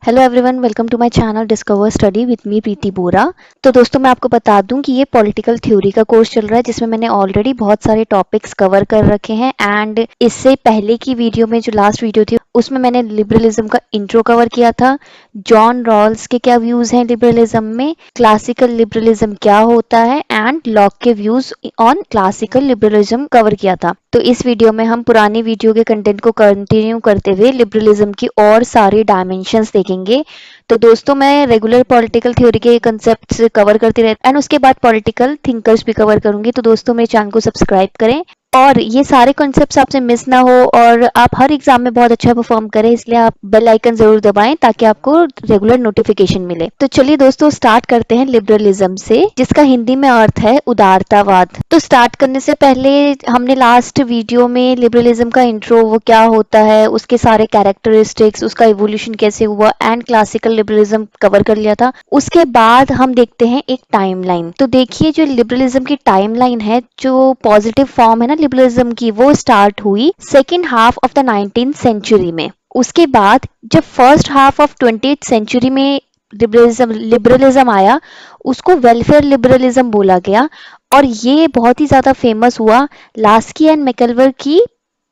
Hello everyone, welcome to my channel discover study with me Preeti Bora. तो दोस्तों मैं आपको बता दूं कि ये पॉलिटिकल थ्योरी का कोर्स चल रहा है जिसमें मैंने ऑलरेडी बहुत सारे टॉपिक्स कवर कर रखे हैं। एंड इससे पहले की वीडियो में जो लास्ट वीडियो थी उसमें मैंने लिबरलिज्म का इंट्रो कवर किया था, जॉन रॉल्स के क्या व्यूज हैं लिबरलिज्म में, क्लासिकल लिबरलिज्म क्या होता है एंड लॉक के views on classical liberalism cover किया था। तो इस वीडियो में हम पुरानी वीडियो के कंटेंट को कंटिन्यू करते हुए लिबरलिज्म की और सारी डायमेंशंस देखेंगे। तो दोस्तों मैं रेगुलर पॉलिटिकल थ्योरी के कंसेप्ट्स कवर करती रहती एंड उसके बाद पॉलिटिकल थिंकर्स भी कवर करूंगी। तो दोस्तों मेरे चैनल को सब्सक्राइब करें और ये सारे कॉन्सेप्ट्स आपसे मिस ना हो और आप हर एग्जाम में बहुत अच्छा परफॉर्म करें, इसलिए आप बेल आइकन जरूर दबाएं ताकि आपको रेगुलर नोटिफिकेशन मिले। तो चलिए दोस्तों स्टार्ट करते हैं लिबरलिज्म से, जिसका हिंदी में अर्थ है उदारतावाद। तो स्टार्ट करने से पहले हमने लास्ट वीडियो में लिबरलिज्म का इंट्रो, वो क्या होता है, उसके सारे कैरेक्टरिस्टिक्स, उसका इवोल्यूशन कैसे हुआ एंड क्लासिकल लिबरलिज्म कवर कर लिया था। उसके बाद हम देखते हैं एक टाइमलाइन। तो देखिए जो लिबरलिज्म की टाइमलाइन है, जो पॉजिटिव फॉर्म है ना लिबरलिज्म की, वो स्टार्ट हुई second half of the 19th century में। उसके बाद जब first half of 20th century में लिबरलिज्म आया, उसको वेलफेयर लिबरलिज्म बोला गया और ये बहुत ही ज्यादा फेमस हुआ लास्की एंड मैकलवर की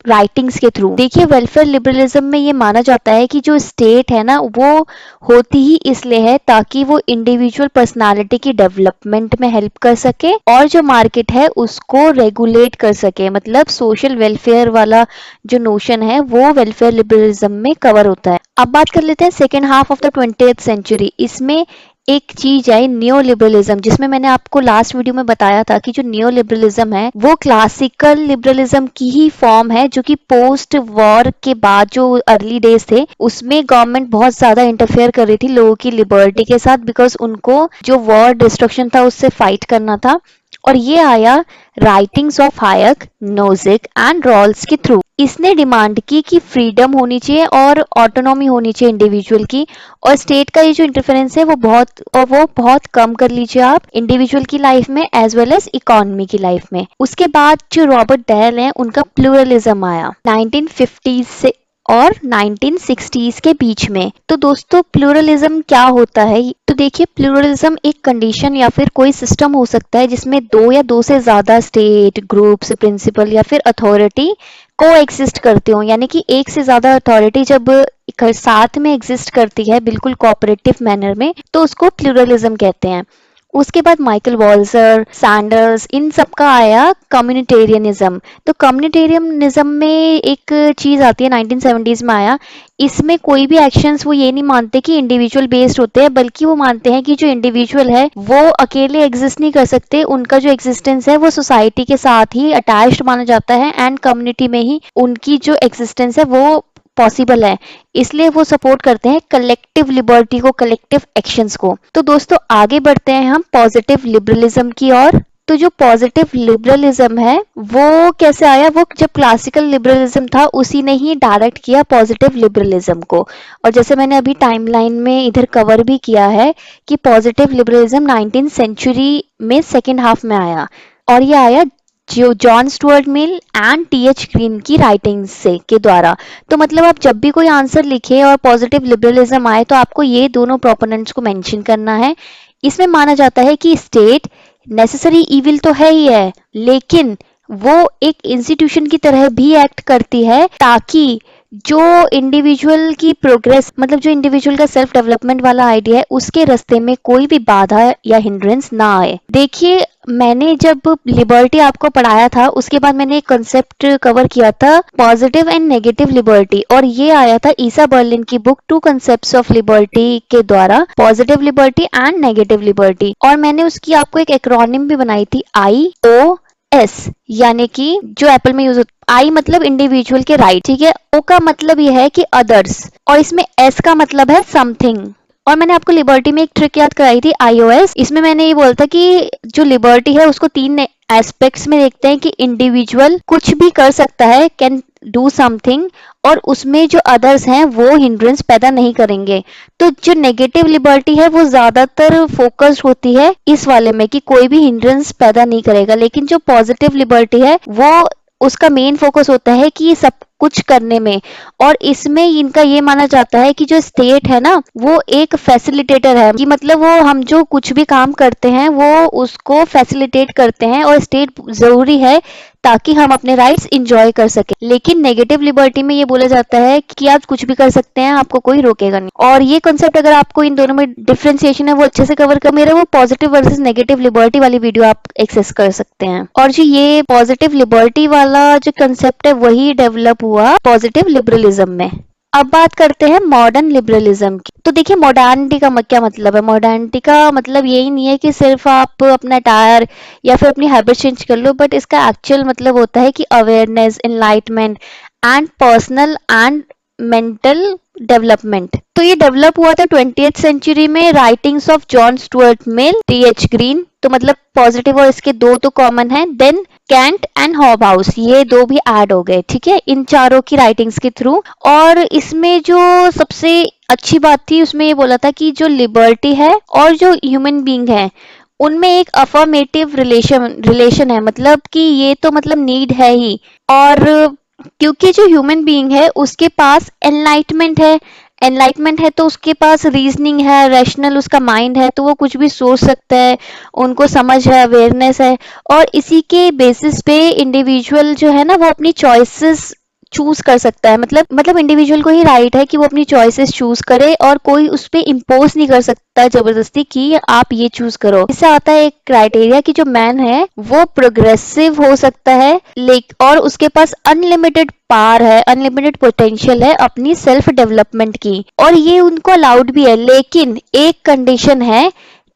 राइटिंग्स के थ्रू। देखिए वेलफेयर लिबरलिज्म में ये माना जाता है कि जो स्टेट है ना, वो होती ही इसलिए है ताकि वो इंडिविजुअल पर्सनालिटी की डेवलपमेंट में हेल्प कर सके और जो मार्केट है उसको रेगुलेट कर सके। मतलब सोशल वेलफेयर वाला जो नोशन है वो वेलफेयर लिबरलिज्म में कवर होता है। अब बात कर लेते हैं second half of the 20th century. इसमें एक चीज है नियो लिबरलिज्म, जिसमें मैंने आपको लास्ट वीडियो में बताया था कि जो नियो लिबरलिज्म है वो क्लासिकल लिबरलिज्म की ही फॉर्म है, जो कि पोस्ट वॉर के बाद जो अर्ली डेज थे उसमें गवर्नमेंट बहुत ज्यादा इंटरफेयर कर रही थी लोगों की लिबर्टी के साथ, बिकॉज उनको जो वॉर डिस्ट्रक्शन था उससे फाइट करना था। और ये आया writings of Hayek, Nozick and Rawls के थ्रू। इसने डिमांड की कि फ्रीडम होनी चाहिए और ऑटोनॉमी होनी चाहिए इंडिविजुअल की, और स्टेट का ये जो इंटरफेरेंस है वो बहुत कम कर लीजिए आप इंडिविजुअल की लाइफ में एज वेल एज इकोनॉमी की लाइफ में। उसके बाद जो रॉबर्ट डेल है उनका प्लूरलिज्म आया 1950s से और 1960s के बीच में। तो दोस्तों प्लूरलिज्म क्या होता है? तो देखिए प्लूरलिज्म एक कंडीशन या फिर कोई सिस्टम हो सकता है जिसमें दो या दो से ज्यादा स्टेट, ग्रुप्स, प्रिंसिपल या फिर अथॉरिटी को एग्जिस्ट करते हो, यानी कि एक से ज्यादा अथॉरिटी जब साथ में एग्जिस्ट करती है बिल्कुल कोऑपरेटिव मैनर में, तो उसको प्लूरलिज्म कहते हैं। उसके बाद माइकल वॉल्जर, सैंडर्स, इन सब का आया कम्युनिटेरियनिज्म। तो कम्युनिटेरियनिज्म में एक चीज आती है 1970s में आया। इसमें कोई भी एक्शंस वो ये नहीं मानते कि इंडिविजुअल बेस्ड होते हैं, बल्कि वो मानते हैं कि जो इंडिविजुअल है वो अकेले एग्जिस्ट नहीं कर सकते, उनका जो एग्जिस्टेंस है वो सोसाइटी के साथ ही अटैच्ड माना जाता है एंड कम्युनिटी में ही उनकी जो एग्जिस्टेंस है वो पॉसिबल है। इसलिए वो सपोर्ट करते हैं कलेक्टिव लिबर्टी को, कलेक्टिव एक्शंस को। तो दोस्तों आगे बढ़ते हैं हम पॉजिटिव लिबरलिज्म की ओर। तो जो पॉजिटिव लिबरलिज्म है वो कैसे आया? वो जब क्लासिकल लिबरलिज्म था उसी ने ही डायरेक्ट किया पॉजिटिव लिबरलिज्म को। और जैसे मैंने अभी टाइमलाइन में इधर कवर भी किया है कि पॉजिटिव लिबरलिज्म 19th सेंचुरी में सेकेंड हाफ में आया, और ये आया जो John Stuart Mill and T H Green की राइटिंग्स से के द्वारा। तो मतलब आप जब भी कोई आंसर लिखे और पॉजिटिव लिबरलिज्म आए तो आपको ये दोनों प्रोपोनेंट्स को मेंशन करना है। इसमें माना जाता है कि स्टेट नेसेसरी इविल तो है ही है, लेकिन वो एक इंस्टीट्यूशन की तरह भी एक्ट करती है ताकि जो इंडिविजुअल की प्रोग्रेस, मतलब जो इंडिविजुअल का सेल्फ डेवलपमेंट वाला आइडिया है, उसके रास्ते में कोई भी बाधा या हिंड्रेंस ना आए। देखिए मैंने जब लिबर्टी आपको पढ़ाया था उसके बाद मैंने एक कंसेप्ट कवर किया था पॉजिटिव एंड नेगेटिव लिबर्टी, और ये आया था ईसा बर्लिन की book two concepts of liberty के द्वारा, positive liberty and negative liberty. और मैंने उसकी आपको एक एक्रोनिम भी बनाई थी IOS, यानी कि जो एप्पल में यूज होता, आई मतलब इंडिविजुअल के राइट, ठीक है, ओ का मतलब यह है कि अदर्स, और इसमें एस का मतलब है समथिंग। और मैंने आपको लिबर्टी में एक ट्रिक याद कराई थी IOS। इसमें मैंने ये बोलता कि जो लिबर्टी है उसको तीन एस्पेक्ट्स में देखते हैं कि इंडिविजुअल कुछ भी कर सकता है, कैन डू समथिंग, और उसमें जो अदर्स हैं वो हिंड्रेंस पैदा नहीं करेंगे। तो जो नेगेटिव लिबर्टी है वो ज्यादातर फोकस्ड होती है इस वाले में कि कोई भी हिंड्रेंस पैदा नहीं करेगा, लेकिन जो पॉजिटिव लिबर्टी है वो उसका मेन फोकस होता है कि सब कुछ करने में। और इसमें इनका ये माना जाता है कि जो स्टेट है ना वो एक फैसिलिटेटर है, कि मतलब वो हम जो कुछ भी काम करते हैं वो उसको फैसिलिटेट करते हैं, और स्टेट जरूरी है ताकि हम अपने राइट्स इंजॉय कर सके। लेकिन नेगेटिव लिबर्टी में ये बोला जाता है कि आप कुछ भी कर सकते हैं, आपको कोई रोकेगा नहीं। और ये कॉन्सेप्ट अगर आपको इन दोनों में डिफरेंशिएशन है वो अच्छे से कवर कर, मेरा वो पॉजिटिव वर्सेस नेगेटिव लिबर्टी वाली वीडियो आप एक्सेस कर सकते हैं। और जो ये पॉजिटिव लिबर्टी वाला जो कंसेप्ट है वही डेवलप हुआ पॉजिटिव लिबरलिज्म में। अब बात करते हैं मॉडर्न लिबरलिज्म की। तो देखिए मॉडर्निटी का क्या मतलब है। मॉडर्निटी का मतलब यही नहीं है कि सिर्फ आप अपना टायर या फिर अपनी हैबिट चेंज कर लो, बट इसका एक्चुअल मतलब होता है कि awareness, enlightenment and personal and mental development. तो ये डेवलप हुआ था 20th सेंचुरी में, writings of John Stuart mill, TH. Green. तो मतलब पॉजिटिव और इसके दो तो कॉमन है, देन कैंट एंड हॉबहाउस, ये दो भी ऐड हो गए, ठीक है, इन चारों की राइटिंग्स के थ्रू। और इसमें जो सबसे अच्छी बात थी उसमें ये बोला था कि जो लिबर्टी है और जो ह्यूमन बीइंग है उनमें एक अफर्मेटिव रिलेशन है, मतलब कि ये तो मतलब नीड है ही। और क्योंकि जो ह्यूमन बीइंग है उसके पास एनलाइटमेंट है तो उसके पास रीजनिंग है, रैशनल उसका माइंड है, तो वो कुछ भी सोच सकता है, उनको समझ है, अवेयरनेस है। और इसी के बेसिस पे इंडिविजुअल जो है ना वो अपनी चॉइसेस चूज कर सकता है। मतलब इंडिविजुअल को ही राइट है कि वो अपनी चॉइसेस चूज करे, और कोई उस पर इम्पोज नहीं कर सकता जबरदस्ती कि आप ये चूज करो। इससे आता है एक क्राइटेरिया कि जो मैन है वो प्रोग्रेसिव हो सकता है, और उसके पास अनलिमिटेड पावर है, अनलिमिटेड पोटेंशियल है अपनी सेल्फ डेवलपमेंट की, और ये उनको अलाउड भी है। लेकिन एक कंडीशन है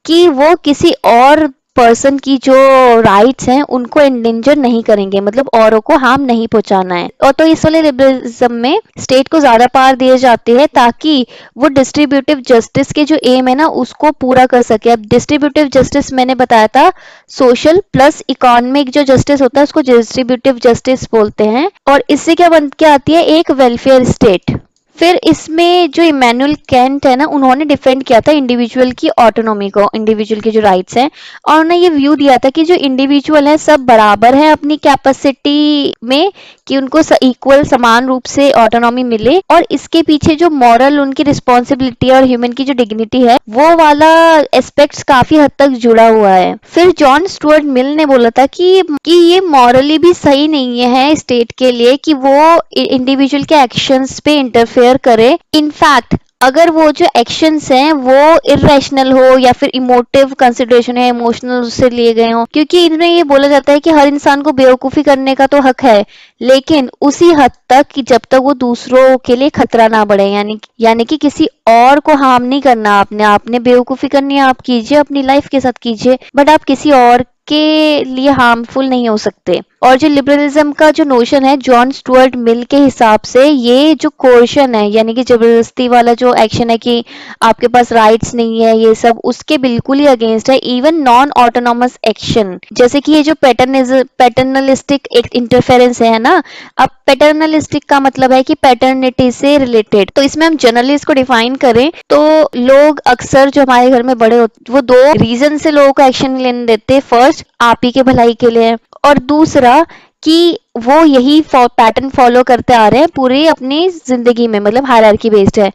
कि वो किसी और पर्सन की जो राइट्स हैं उनको एंडेंजर नहीं करेंगे, मतलब औरों को हार्म नहीं पहुंचाना है। और तो इस वाले लिबरलिज्म में स्टेट को ज्यादा पावर दिए जाते हैं ताकि वो डिस्ट्रीब्यूटिव जस्टिस के जो एम है ना उसको पूरा कर सके। अब डिस्ट्रीब्यूटिव जस्टिस मैंने बताया था, सोशल प्लस इकोनॉमिक जो जस्टिस होता है उसको डिस्ट्रीब्यूटिव जस्टिस बोलते हैं। और इससे क्या बन के आती है, एक वेलफेयर स्टेट। फिर इसमें जो इमैनुअल कैंट है ना उन्होंने डिफेंड किया था इंडिविजुअल की ऑटोनॉमी को, इंडिविजुअल के जो राइट्स हैं, और उन्होंने ये व्यू दिया था कि जो इंडिविजुअल है सब बराबर है अपनी कैपेसिटी में, कि उनको इक्वल समान रूप से ऑटोनॉमी मिले। और इसके पीछे जो मॉरल उनकी रिस्पॉन्सिबिलिटी और ह्यूमन की जो डिग्निटी है वो वाला एस्पेक्ट्स काफी हद तक जुड़ा हुआ है। फिर जॉन स्टुअर्ट मिल ने बोला था कि ये मॉरली भी सही नहीं है स्टेट के लिए कि वो इंडिविजुअल के एक्शंस पे इंटरफेयर करे। इनफैक्ट अगर वो जो एक्शंस हैं वो इरेशनल हो या फिर इमोटिव कंसिडरेशन है, इमोशनल से लिए गए हो, क्योंकि इनमें ये बोला जाता है कि हर इंसान को बेवकूफी करने का तो हक है, लेकिन उसी हद तक कि जब तक वो दूसरों के लिए खतरा ना बढ़े, यानी कि किसी और को हार्म नहीं करना। आपने बेवकूफी करनी है आप कीजिए, अपनी लाइफ के साथ कीजिए, बट आप किसी और के लिए हार्मफुल नहीं हो सकते। और जो लिबरलिज्म का जो नोशन है जॉन स्टुअर्ट मिल के हिसाब से, ये जो कोर्शन है यानी कि जबरदस्ती वाला जो एक्शन है कि आपके पास राइट्स नहीं है, ये सब उसके बिल्कुल ही अगेंस्ट है। इवन नॉन ऑटोनॉमस एक्शन, जैसे कि ये जो पैटर्नलिस्टिक एक इंटरफेरेंस है ना। अब पैटर्नलिस्टिक का मतलब है कि पैटर्निटी से रिलेटेड। तो इसमें हम जनरली इसको डिफाइन करें तो लोग अक्सर जो हमारे घर में बड़े होते वो दो रीजन से लोगों को एक्शन लेने देते। फर्स्ट आप ही के भलाई के लिए, और दूसरा कि वो यही पैटर्न फॉलो करते आ रहे हैं पूरी अपनी जिंदगी में, मतलब हायरार्की बेस्ड है।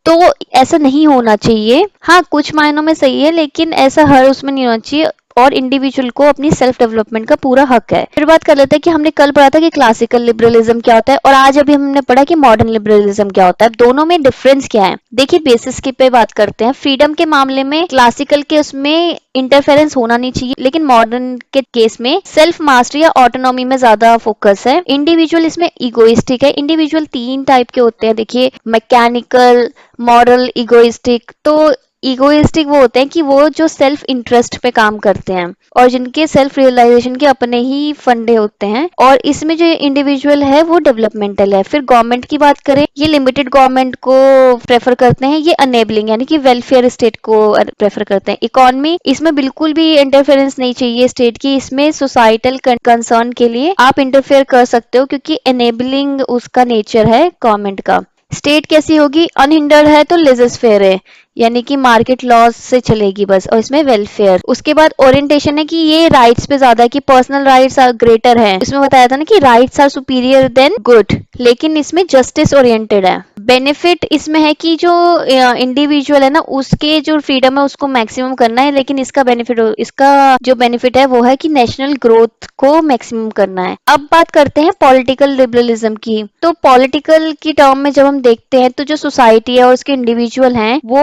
तो ऐसा नहीं होना चाहिए। हाँ कुछ मायनों में सही है लेकिन ऐसा हर उसमें नहीं होना चाहिए, और इंडिविजुअल को अपनी सेल्फ डेवलपमेंट का पूरा हक है। फिर बात कर लेते हैं कि हमने कल पढ़ा था कि क्लासिकल लिबरलिज्म क्या होता है, और आज अभी हमने पढ़ा कि मॉडर्न लिबरलिज्म क्या होता है। दोनों में डिफरेंस क्या है देखिए, बेसिस के पे बात करते हैं। फ्रीडम के मामले में क्लासिकल के उसमें इंटरफेरेंस होना नहीं चाहिए, लेकिन मॉडर्न के केस में सेल्फ मास्टरी या ऑटोनॉमी में ज्यादा फोकस है। इंडिविजुअल इसमें इगोइस्टिक है। इंडिविजुअल तीन टाइप के होते हैं देखिए, मैकेनिकल, मॉरल, इगोइस्टिक। तो इगोइस्टिक वो होते हैं कि वो जो सेल्फ इंटरेस्ट पे काम करते हैं और जिनके सेल्फ रियलाइजेशन के अपने ही फंडे होते हैं। और इसमें जो इंडिविजुअल है वो डेवलपमेंटल है। फिर गवर्नमेंट की बात करें, ये लिमिटेड गवर्नमेंट को प्रेफर करते हैं, ये अनेबलिंग यानी कि वेलफेयर स्टेट को प्रेफर करते हैं। इकोनॉमी, इसमें बिल्कुल भी इंटरफेरेंस नहीं चाहिए स्टेट की, इसमें सोसाइटल कंसर्न के लिए आप इंटरफेयर कर सकते हो क्योंकि एनेबलिंग उसका नेचर है गवर्नमेंट का। स्टेट कैसी होगी, अनहिंडर्ड है तो लेजर फेयर है, यानी कि मार्केट लॉस से चलेगी बस, और इसमें वेलफेयर। उसके बाद ओरिएंटेशन है कि ये राइट्स पे ज्यादा है, कि पर्सनल राइट्स आर ग्रेटर है। इसमें बताया था ना कि rights are superior than good, लेकिन इसमें जस्टिस ओरिएंटेड है। बेनिफिट इसमें है कि जो इंडिविजुअल है ना, उसके जो फ्रीडम है उसको मैक्सिमम करना है, लेकिन इसका जो बेनिफिट है वो है कि नेशनल ग्रोथ को मैक्सिमम करना है। अब बात करते हैं पॉलिटिकल लिबरलिज्म की। तो पॉलिटिकल की टर्म में जब हम देखते हैं तो जो सोसाइटी है और उसके इंडिविजुअल हैं वो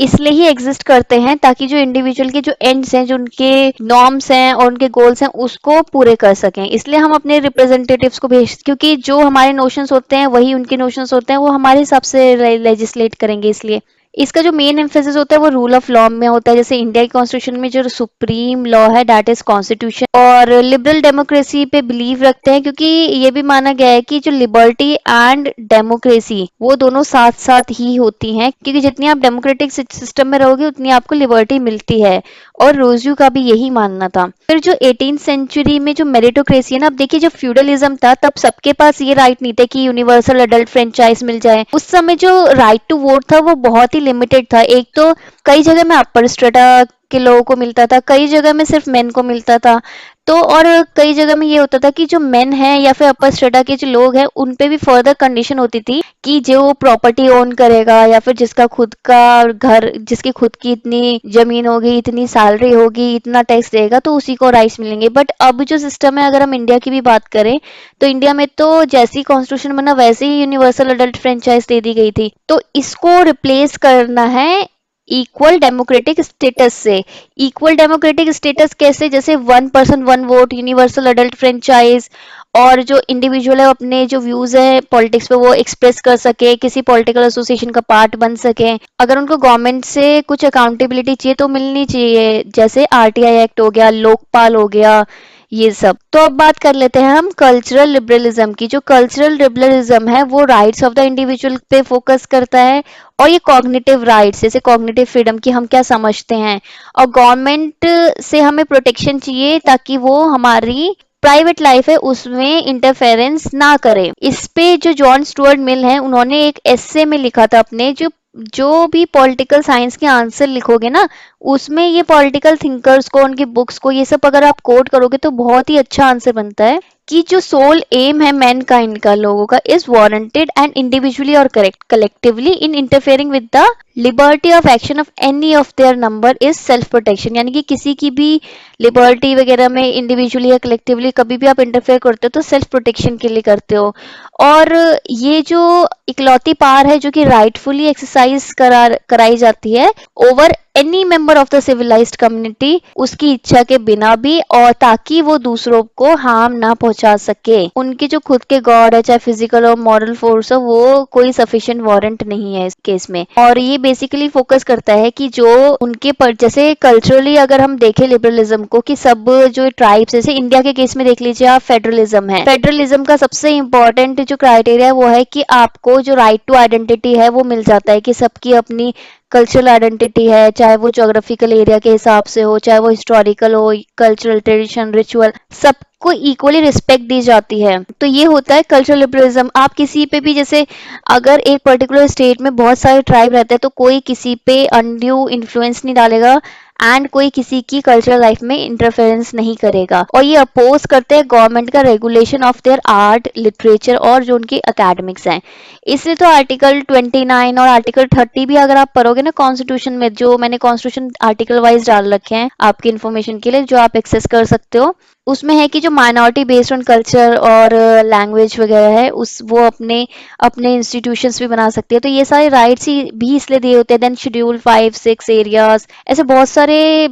इसलिए ही एग्जिस्ट करते हैं ताकि जो इंडिविजुअल के जो एंड्स हैं, जो उनके नॉर्म्स हैं और उनके गोल्स हैं, उसको पूरे कर सकें। इसलिए हम अपने रिप्रेजेंटेटिव्स को क्योंकि जो हमारे नोशंस होते हैं वही उनके नोशंस होते हैं, वो हमारे हिसाब से लेजिस्लेट करेंगे। इसलिए इसका जो मेन एम्फेसिस होता है वो रूल ऑफ लॉ में होता है। जैसे इंडिया की कॉन्स्टिट्यूशन में जो सुप्रीम लॉ है दैट इज कॉन्स्टिट्यूशन। और लिबरल डेमोक्रेसी पे बिलीव रखते हैं क्योंकि ये भी माना गया है कि जो लिबर्टी एंड डेमोक्रेसी वो दोनों साथ साथ ही होती हैं, क्योंकि जितनी आप डेमोक्रेटिक सिस्टम में रहोगे उतनी आपको लिबर्टी मिलती है। और रोजू का भी यही मानना था। फिर जो 18th सेंचुरी में जो मेरिटोक्रेसी है ना, अब देखिए जब फ्यूडलिज्म था तब सबके पास ये राइट नहीं थे कि यूनिवर्सल अडल्ट फ्रेंचाइज मिल जाए। उस समय जो राइट टू वोट था वो बहुत ही लिमिटेड था। एक तो कई जगह में अपर स्ट्रेटा के लोगों को मिलता था, कई जगह में सिर्फ मेन को मिलता था। तो और कई जगह में ये होता था कि जो मेन है या फिर अपर स्ट्रेटा के जो लोग हैं उन पे भी फर्दर कंडीशन होती थी कि जो प्रॉपर्टी ओन करेगा या फिर जिसका खुद का घर, जिसकी खुद की इतनी जमीन होगी, इतनी सैलरी होगी, इतना टैक्स देगा, तो उसी को राइट्स मिलेंगे। बट अब जो सिस्टम है, अगर हम इंडिया की भी बात करें तो इंडिया में तो जैसी कॉन्स्टिट्यूशन बना वैसे ही यूनिवर्सल अडल्ट फ्रेंचाइज दे दी गई थी। तो इसको रिप्लेस करना है इक्वल डेमोक्रेटिक स्टेटस से। इक्वल डेमोक्रेटिक स्टेटस कैसे? जैसे 1 person 1 vote, universal adult franchise, और जो इंडिविजुअल है अपने जो व्यूज है पॉलिटिक्स पे वो एक्सप्रेस कर सके, किसी पॉलिटिकल एसोसिएशन का पार्ट बन सके। अगर उनको गवर्नमेंट से कुछ अकाउंटेबिलिटी चाहिए तो मिलनी चाहिए, जैसे आरटीआई एक्ट हो गया, लोकपाल हो गया, ये सब। तो अब बात कर लेते हैं हम कल्चरल लिबरलिज्म की। जो कल्चरल लिबरलिज्म है वो राइट्स ऑफ द इंडिविजुअल पे फोकस करता है, और ये कॉग्निटिव राइट्स जैसे कॉग्निटिव फ्रीडम की हम क्या समझते हैं, और गवर्नमेंट से हमें प्रोटेक्शन चाहिए ताकि वो हमारी प्राइवेट लाइफ है उसमें इंटरफेरेंस ना करे। इस पे जो जॉन स्टुअर्ट मिल है उन्होंने एक एस्से में लिखा था अपने, जो जो भी पॉलिटिकल साइंस के आंसर लिखोगे ना उसमें ये पॉलिटिकल थिंकर्स को, उनकी बुक्स को, ये सब अगर आप कोट करोगे तो बहुत ही अच्छा आंसर बनता है कि जो सोल एम है मैनकाइंड का, लोगों का, इज वारंटेड एंड इंडिविजुअली और correct collectively in interfering with the liberty of action of any of their number is self protection. यानी कि किसी की भी लिबर्टी वगैरह में इंडिविजुअली या कलेक्टिवली कभी भी आप इंटरफेयर करते हो तो सेल्फ प्रोटेक्शन के लिए करते हो। और ये जो इकलौती पावर है जो कि राइटफुली एक्सरसाइज कराई जाती है over any member of the civilised community, उसकी इच्छा के बिना भी, और ताकि वो दूसरों को हार्म ना पहुंचा सके। उनके जो खुद के गॉड है, चाहे फिजिकल और मॉरल फोर्स हो, वो कोई सफिशिएंट वारंट नहीं है इस केस में। और ये बेसिकली फोकस करता है कि जो उनके पर, जैसे कल्चरली अगर हम देखें लिबरलिज्म को, कि सब जो ट्राइब्स, जैसे इंडिया के केस में देख लीजिए आप, फेडरलिज्म है। फेडरलिज्म का सबसे इंपॉर्टेंट जो क्राइटेरिया है वो है कि आपको जो राइट टू आइडेंटिटी है वो मिल जाता है, कि सबकी अपनी कल्चरल आइडेंटिटी है, चाहे वो ज्योग्राफिकल एरिया के हिसाब से हो, चाहे वो हिस्टोरिकल हो, कल्चरल ट्रेडिशन रिचुअल, सबको इक्वली रिस्पेक्ट दी जाती है। तो ये होता है कल्चरल लिबरलिज्म। आप किसी पे भी, जैसे अगर एक पर्टिकुलर स्टेट में बहुत सारे ट्राइब रहते हैं तो कोई किसी पे अनड्यू इन्फ्लुएंस नहीं डालेगा एंड कोई किसी की कल्चरल लाइफ में इंटरफेरेंस नहीं करेगा। और ये अपोज करते हैं गवर्नमेंट का regulation of their art, literature और जो उनकी अकेडमिक्स हैं। इसलिए तो आर्टिकल 29 और आर्टिकल 30 भी अगर आप पढ़ोगे ना कॉन्स्टिट्यूशन में, जो मैंने कॉन्स्टिट्यूशन आर्टिकल वाइज डाल रखे हैं आपकी इन्फॉर्मेशन के लिए, जो आप एक्सेस कर सकते हो, उसमें है कि जो माइनॉरिटी बेस्ड ऑन कल्चर और लैंग्वेज वगैरह है उस वो अपने अपने इंस्टीट्यूशंस भी बना सकती है। तो ये सारे राइट्स ही भी इसलिए दिए होते हैं। देन शेड्यूल 5, 6 एरियाज, ऐसे बहुत सारे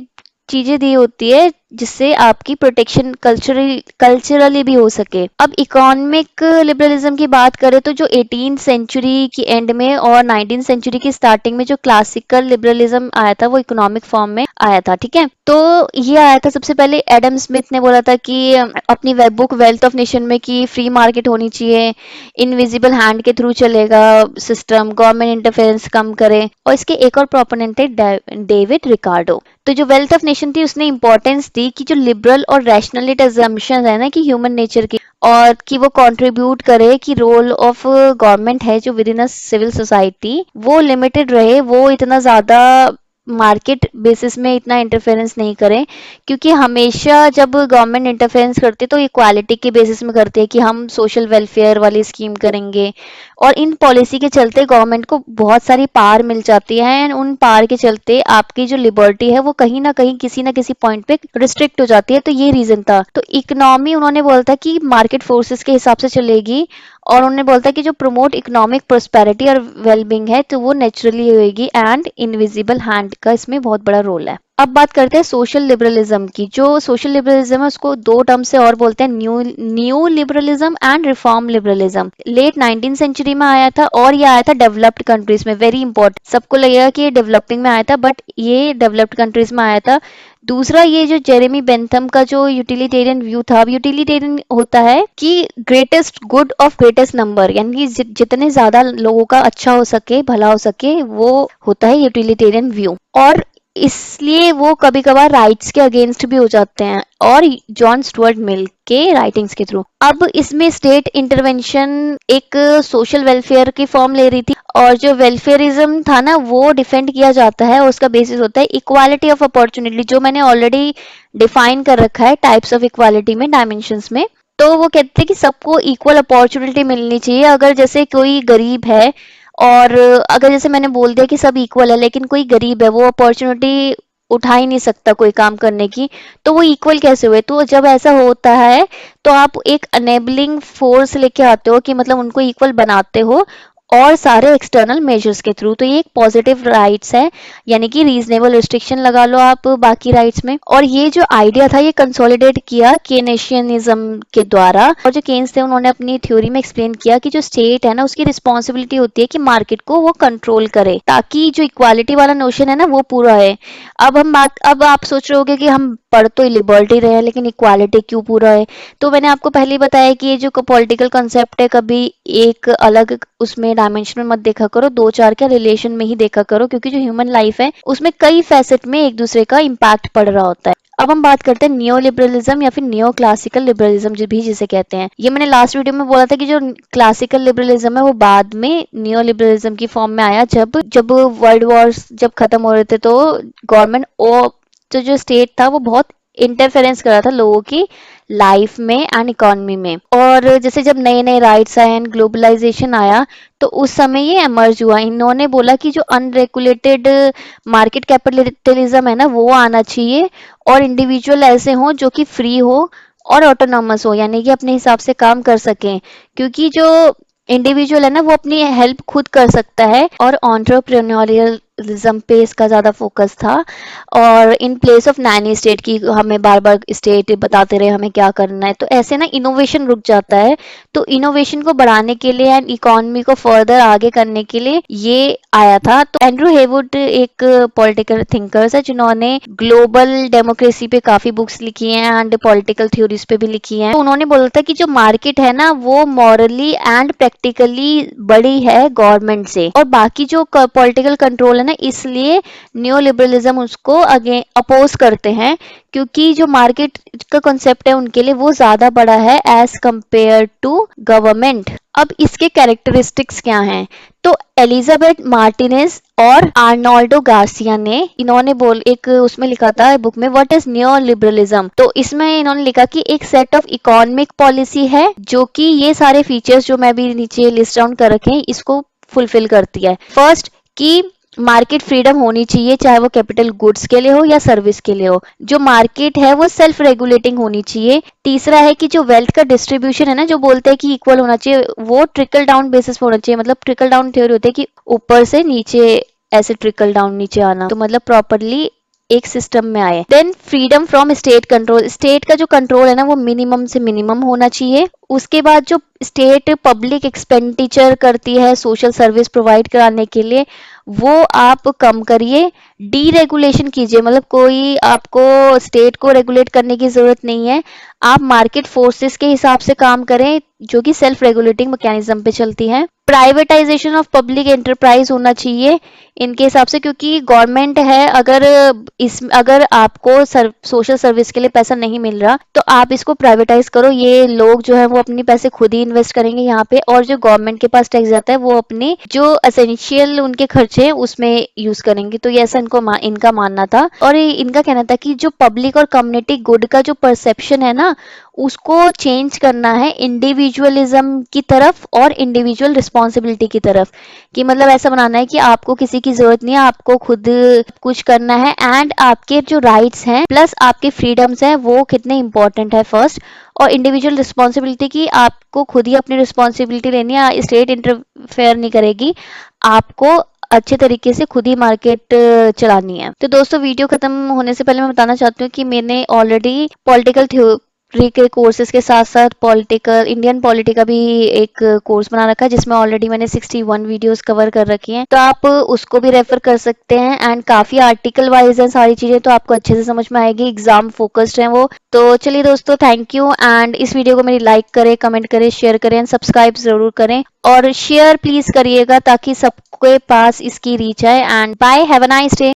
चीजें दी होती है जिससे आपकी प्रोटेक्शन कल्चरली भी हो सके। अब इकोनॉमिक लिबरलिज्म की बात करें तो जो 18th सेंचुरी की एंड में और 19th सेंचुरी की स्टार्टिंग में जो क्लासिकल लिबरलिज्म आया था वो इकोनॉमिक फॉर्म में आया था, ठीक है। तो ये आया था सबसे पहले एडम स्मिथ ने बोला था कि अपनी web book wealth of nation में कि फ्री मार्केट होनी चाहिए, इनविजिबल हैंड के थ्रू चलेगा सिस्टम, गवर्नमेंट इंटरफेरेंस कम करे। और इसके एक और प्रोपोनेंट थे डेविड रिकार्डो। तो जो वेल्थ ऑफ नेशन थी उसने इंपॉर्टेंस दी पॉलिसी की जो लिबरल और रैशनलिट अजम्पशन है ना कि ह्यूमन नेचर की, और कि वो कंट्रीब्यूट करे कि रोल ऑफ गवर्नमेंट है जो within a civil society वो लिमिटेड रहे, वो इतना ज्यादा मार्केट बेसिस में इतना इंटरफेरेंस नहीं करें, क्योंकि हमेशा जब गवर्नमेंट इंटरफेरेंस करती है तो इक्वालिटी के बेसिस में करती है कि हम सोशल वेलफेयर वाली स्कीम करेंगे, और इन पॉलिसी के चलते गवर्नमेंट को बहुत सारी पावर मिल जाती है एंड उन पावर के चलते आपकी जो लिबर्टी है वो कहीं ना कहीं किसी ना किसी पॉइंट पे रिस्ट्रिक्ट हो जाती है। तो ये रीजन था। तो इकोनॉमी उन्होंने बोला था कि मार्केट फोर्सेस के हिसाब से चलेगी, और उन्होंने बोला था कि जो प्रमोट इकोनॉमिक प्रोस्पेरिटी और वेलबींग है तो वो नेचुरली होगी, एंड इनविजिबल हैंड का इसमें बहुत बड़ा रोल है। अब बात करते हैं सोशल लिबरलिज्म की। जो सोशल लिबरलिज्म है उसको दो टर्म से और बोलते हैं, new new liberalism and reform liberalism. Late 19 century में आया था और ये आया था डेवलप्ड कंट्रीज में। वेरी इंपॉर्टेंट, सबको लगेगा कि ये डेवलपिंग में आया था बट ये डेवलप्ड कंट्रीज में आया था। दूसरा, ये जो जेरेमी बेंथम का जो यूटिलिटेरियन व्यू था, अब यूटिलिटेरियन होता है कि greatest good of greatest number, यानी कि जितने ज्यादा लोगों का अच्छा हो सके, भला हो सके, वो होता है यूटिलिटेरियन व्यू। और इसलिए वो कभी कभार राइट्स के अगेंस्ट भी हो जाते हैं, और जॉन स्टुअर्ट मिल के राइटिंग्स के थ्रू। अब इसमें स्टेट इंटरवेंशन एक सोशल वेलफेयर की फॉर्म ले रही थी, और जो वेलफेयरिज्म था ना वो डिफेंड किया जाता है, उसका बेसिस होता है इक्वालिटी ऑफ अपॉर्चुनिटी, जो मैंने ऑलरेडी डिफाइन कर रखा है टाइप्स ऑफ इक्वालिटी में, डायमेंशंस में। तो वो कहते हैं कि सबको इक्वल अपॉर्चुनिटी मिलनी चाहिए। अगर जैसे कोई गरीब है, और अगर जैसे मैंने बोल दिया कि सब इक्वल है, लेकिन कोई गरीब है, वो अपॉर्चुनिटी उठा ही नहीं सकता कोई काम करने की, तो वो इक्वल कैसे हुए? तो जब ऐसा होता है तो आप एक अनेबलिंग फोर्स लेके आते हो कि मतलब उनको इक्वल बनाते हो, और सारे एक्सटर्नल मेजर्स के थ्रू। तो ये एक पॉजिटिव राइट्स है, यानी कि रीजनेबल रिस्ट्रिक्शन लगा लो आप बाकी राइट्स में। और ये जो आइडिया था ये कंसोलिडेट किया केनेशियनिज्म के द्वारा, और जो केन्स थे उन्होंने अपनी थ्योरी में एक्सप्लेन किया कि जो स्टेट है ना उसकी रिस्पॉन्सिबिलिटी होती है कि मार्केट को वो कंट्रोल करे, ताकि जो इक्वालिटी वाला नोशन है ना वो पूरा है। अब आप सोच रहे होगे कि हम पढ़ तो लिबर्टी रहे हैं लेकिन इक्वालिटी क्यों पूरा है? तो मैंने आपको पहले ही बताया कि ये जो पॉलिटिकल कंसेप्ट है कभी एक अलग उसमें डायमेंशन में मत देखा करो, दो चार के रिलेशन में ही देखा करो, क्योंकि जो ह्यूमन लाइफ है उसमें कई फैसेट में एक दूसरे का इम्पैक्ट पड़ रहा होता है। अब हम बात करते हैं नियो लिबरलिज्म या फिर नियो क्लासिकल लिबरलिज्म जो भी जिसे कहते हैं। ये मैंने लास्ट वीडियो में बोला था कि जो क्लासिकल लिबरलिज्म है वो बाद में नियो लिबरलिज्म की फॉर्म में आया, जब जब वर्ल्ड वॉर्स जब खत्म हो रहे थे तो गवर्नमेंट तो जो स्टेट था वो बहुत इंटरफेरेंस कर रहा था लोगों की लाइफ में एंड इकोनॉमी में। और जैसे जब नए नए राइट्स आए एंड ग्लोबलाइजेशन आया तो उस समय ये एमर्ज हुआ। इन्होंने बोला कि जो अनरेगुलेटेड मार्केट कैपिटलिज्म है ना वो आना चाहिए, और इंडिविजुअल ऐसे हों जो कि फ्री हो और ऑटोनॉमस हो, यानी कि अपने हिसाब से काम कर सकें, क्योंकि जो इंडिविजुअल है ना वो अपनी हेल्प खुद कर सकता है। और एंटरप्रेन्योरियलिज्म पे इसका ज्यादा फोकस था, और in place of Naini state की हमें बार बार स्टेट बताते रहे हमें क्या करना है, तो ऐसे ना इनोवेशन रुक जाता है। तो इनोवेशन को बढ़ाने के लिए एंड इकोनॉमी को फर्दर आगे करने के लिए ये आया था। तो एंड्रू हेवुड एक पॉलिटिकल थिंकर्स है जिन्होंने ग्लोबल डेमोक्रेसी पे काफी बुक्स लिखी हैं एंड पॉलिटिकल थ्योरीज पे भी लिखी हैं। तो उन्होंने बोला था कि जो मार्केट है ना वो मॉरली एंड प्रैक्टिकली बड़ी है गवर्नमेंट से, और बाकी जो पॉलिटिकल कंट्रोल है ना इसलिए न्यू लिबरलिज्म उसको अगे अपोज करते हैं, क्योंकि जो मार्केट का कॉन्सेप्ट है उनके लिए वो ज्यादा बड़ा है एज कंपेयर टू गवर्नमेंट। अब इसके कैरेक्टरिस्टिक्स क्या हैं? तो एलिजाबेथ मार्टिनेज और आर्नोल्डो गार्सिया ने इन्होंने एक उसमें लिखा था बुक में व्हाट इज न्यो लिबरलिज्म। तो इसमें इन्होंने लिखा कि एक सेट ऑफ इकोनॉमिक पॉलिसी है जो कि ये सारे फीचर्स जो मैं भी नीचे लिस्ट डाउन कर रखे हैं इसको फुलफिल करती है। फर्स्ट, कि मार्केट फ्रीडम होनी चाहिए, चाहे वो कैपिटल गुड्स के लिए हो या सर्विस के लिए हो। जो मार्केट है वो सेल्फ रेगुलेटिंग होनी चाहिए। तीसरा है कि जो वेल्थ का डिस्ट्रीब्यूशन है ना, जो बोलते हैं कि इक्वल होना चाहिए, वो ट्रिकल डाउन बेसिस पे होना चाहिए। मतलब ट्रिकल डाउन थ्योरी होती है कि ऊपर से नीचे ऐसे ट्रिकल डाउन नीचे आना, तो मतलब प्रॉपरली एक सिस्टम में आए। Then freedom from state control, state का जो कंट्रोल है ना वो मिनिमम से मिनिमम होना चाहिए। उसके बाद जो स्टेट पब्लिक एक्सपेंडिचर करती है सोशल सर्विस प्रोवाइड कराने के लिए वो आप कम करिए। डीरेगुलेशन कीजिए, मतलब कोई आपको स्टेट को रेगुलेट करने की जरूरत नहीं है, आप मार्केट फोर्सेस के हिसाब से काम करें, जो कि सेल्फ रेगुलेटिंग मैकेनिज्म पे चलती है। प्राइवेटाइजेशन ऑफ पब्लिक एंटरप्राइज होना चाहिए इनके हिसाब से, क्योंकि गवर्नमेंट है, अगर आपको सोशल सर्विस के लिए पैसा नहीं मिल रहा तो आप इसको प्राइवेटाइज करो। ये लोग जो है वो अपने पैसे खुद ही इन्वेस्ट करेंगे यहाँ पे, और जो गवर्नमेंट के पास टैक्स जाता है वो अपने जो एसेंशियल उनके खर्चे हैं उसमें यूज करेंगे। तो ये ऐसा इनका मानना था, और इनका कहना था कि जो पब्लिक और कम्युनिटी गुड का जो परसेप्शन है ना, उसको चेंज करना है इंडिविजुअलिज्म की तरफ और इंडिविजुअल रिस्पॉन्सिबिलिटी की तरफ। कि मतलब ऐसा बनाना है कि आपको किसी की जरूरत नहीं है, आपको खुद कुछ करना है, एंड आपके जो राइट्स हैं प्लस आपके फ्रीडम्स हैं वो कितने इंपॉर्टेंट है फर्स्ट। और इंडिविजुअल रिस्पॉन्सिबिलिटी की आपको खुद ही अपनी रिस्पॉन्सिबिलिटी लेनी है, स्टेट इंटरफेयर नहीं करेगी, आपको अच्छे तरीके से खुद ही मार्केट चलानी है। तो दोस्तों वीडियो खत्म होने से पहले मैं बताना चाहती हूँ कि मैंने ऑलरेडी पॉलिटिकल थ्योरी के कोर्सेज के साथ साथ पॉलिटिकल इंडियन पॉलिटी का भी एक कोर्स बना रखा है, जिसमें ऑलरेडी मैंने 61 वीडियोस कवर कर रखी हैं, तो आप उसको भी रेफर कर सकते हैं। एंड काफी आर्टिकल वाइज है सारी चीजें, तो आपको अच्छे से समझ में आएगी, एग्जाम फोकस्ड है वो। तो चलिए दोस्तों, थैंक यू, एंड इस वीडियो को मेरी लाइक करें, कमेंट करें, शेयर करें एंड सब्सक्राइब जरूर करें, और शेयर प्लीज करिएगा ताकि सबके पास इसकी रीच आए। And bye, have a nice day.